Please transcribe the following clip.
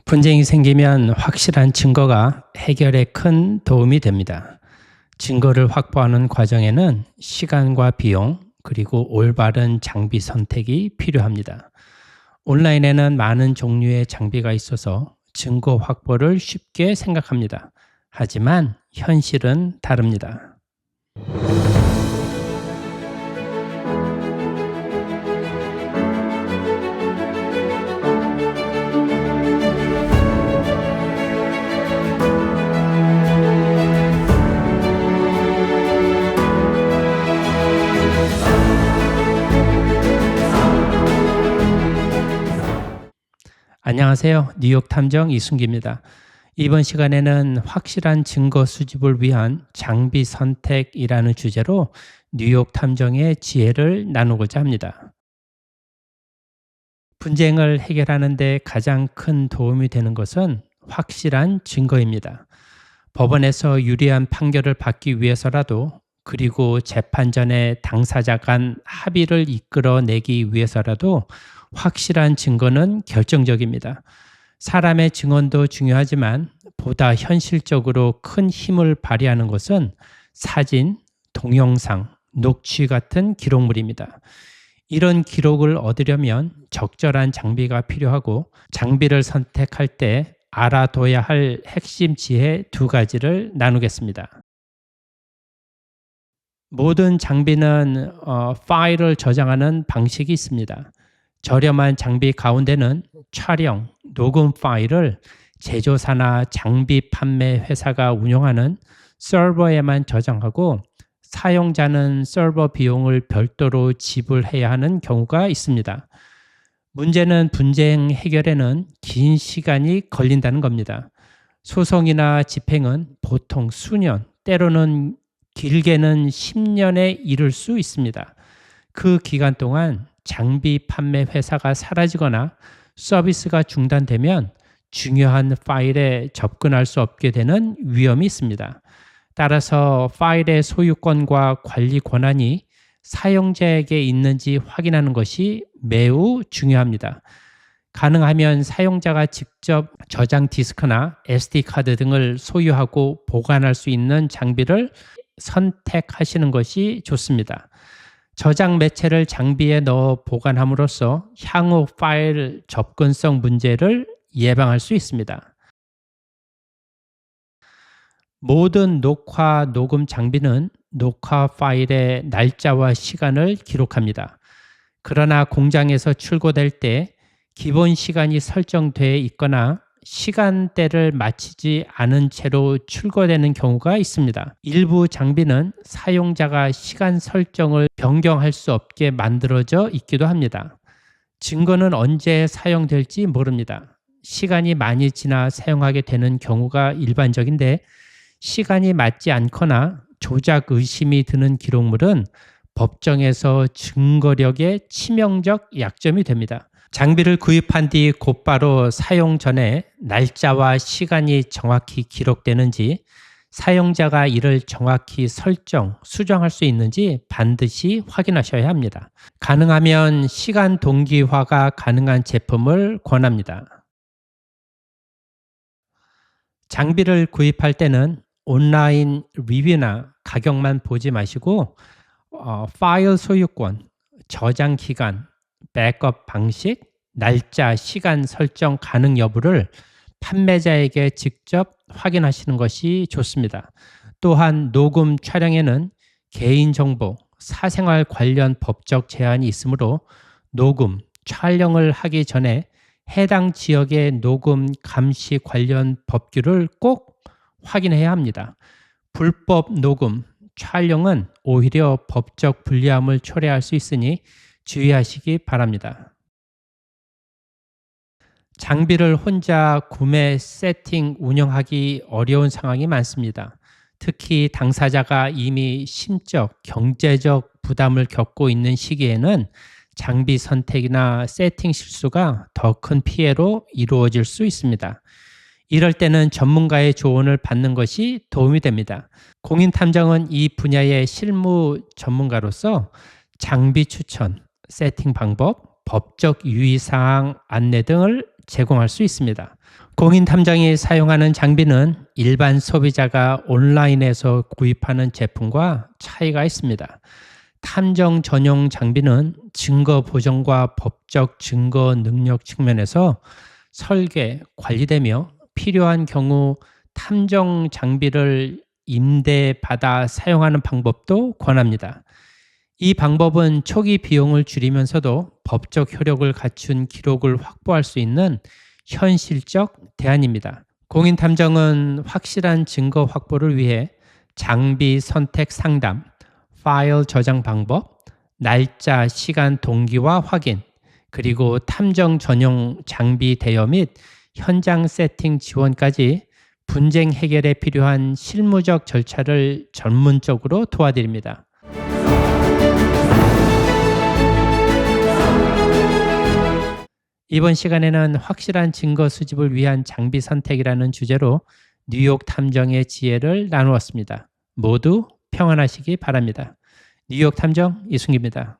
분쟁이 생기면 확실한 증거가 해결에 큰 도움이 됩니다. 증거를 확보하는 과정에는 시간과 비용, 그리고 올바른 장비 선택이 필요합니다. 온라인에는 많은 종류의 장비가 있어서 증거 확보를 쉽게 생각합니다. 하지만 현실은 다릅니다. 안녕하세요. 뉴욕 탐정 이순기입니다. 이번 시간에는 확실한 증거 수집을 위한 장비 선택이라는 주제로 뉴욕 탐정의 지혜를 나누고자 합니다. 분쟁을 해결하는 데 가장 큰 도움이 되는 것은 확실한 증거입니다. 법원에서 유리한 판결을 받기 위해서라도, 그리고 재판 전에 당사자 간 합의를 이끌어내기 위해서라도 확실한 증거는 결정적입니다. 사람의 증언도 중요하지만 보다 현실적으로 큰 힘을 발휘하는 것은 사진, 동영상, 녹취 같은 기록물입니다. 이런 기록을 얻으려면 적절한 장비가 필요하고, 장비를 선택할 때 알아둬야 할 핵심 지혜 두 가지를 나누겠습니다. 모든 장비는 파일을 저장하는 방식이 있습니다. 저렴한 장비 가운데는 촬영, 녹음 파일을 제조사나 장비 판매 회사가 운영하는 서버에만 저장하고, 사용자는 서버 비용을 별도로 지불해야 하는 경우가 있습니다. 문제는 분쟁 해결에는 긴 시간이 걸린다는 겁니다. 소송이나 집행은 보통 수년, 때로는 길게는 10년에 이를 수 있습니다. 그 기간 동안 장비 판매 회사가 사라지거나 서비스가 중단되면 중요한 파일에 접근할 수 없게 되는 위험이 있습니다. 따라서 파일의 소유권과 관리 권한이 사용자에게 있는지 확인하는 것이 매우 중요합니다. 가능하면 사용자가 직접 저장 디스크나 SD 카드 등을 소유하고 보관할 수 있는 장비를 선택하시는 것이 좋습니다. 저장 매체를 장비에 넣어 보관함으로써 향후 파일 접근성 문제를 예방할 수 있습니다. 모든 녹화, 녹음 장비는 녹화 파일의 날짜와 시간을 기록합니다. 그러나 공장에서 출고될 때 기본 시간이 설정되어 있거나 시간대를 마치지 않은 채로 출고되는 경우가 있습니다. 일부 장비는 사용자가 시간 설정을 변경할 수 없게 만들어져 있기도 합니다. 증거는 언제 사용될지 모릅니다. 시간이 많이 지나 사용하게 되는 경우가 일반적인데, 시간이 맞지 않거나 조작 의심이 드는 기록물은 법정에서 증거력에 치명적 약점이 됩니다. 장비를 구입한 뒤 곧바로 사용 전에 날짜와 시간이 정확히 기록되는지, 사용자가 이를 정확히 수정할 수 있는지 반드시 확인하셔야 합니다. 가능하면 시간 동기화가 가능한 제품을 권합니다. 장비를 구입할 때는 온라인 리뷰나 가격만 보지 마시고 파일 소유권, 저장 기간, 백업 방식, 날짜, 시간 설정 가능 여부를 판매자에게 직접 확인하시는 것이 좋습니다. 또한 녹음 촬영에는 개인정보, 사생활 관련 법적 제한이 있으므로 녹음, 촬영을 하기 전에 해당 지역의 녹음 감시 관련 법규를 꼭 확인해야 합니다. 불법 녹음, 촬영은 오히려 법적 불리함을 초래할 수 있으니 주의하시기 바랍니다. 장비를 혼자 구매, 세팅, 운영하기 어려운 상황이 많습니다. 특히 당사자가 이미 심적, 경제적 부담을 겪고 있는 시기에는 장비 선택이나 세팅 실수가 더 큰 피해로 이루어질 수 있습니다. 이럴 때는 전문가의 조언을 받는 것이 도움이 됩니다. 공인탐정은 이 분야의 실무 전문가로서 장비 추천, 세팅 방법, 법적 유의사항 안내 등을 제공할 수 있습니다. 공인 탐정이 사용하는 장비는 일반 소비자가 온라인에서 구입하는 제품과 차이가 있습니다. 탐정 전용 장비는 증거 보정과 법적 증거 능력 측면에서 설계, 관리되며 필요한 경우 탐정 장비를 임대받아 사용하는 방법도 권합니다. 이 방법은 초기 비용을 줄이면서도 법적 효력을 갖춘 기록을 확보할 수 있는 현실적 대안입니다. 공인 탐정은 확실한 증거 확보를 위해 장비 선택 상담, 파일 저장 방법, 날짜, 시간 동기화 확인, 그리고 탐정 전용 장비 대여 및 현장 세팅 지원까지 분쟁 해결에 필요한 실무적 절차를 전문적으로 도와드립니다. 이번 시간에는 확실한 증거 수집을 위한 장비 선택이라는 주제로 뉴욕 탐정의 지혜를 나누었습니다. 모두 평안하시기 바랍니다. 뉴욕 탐정 이순기입니다.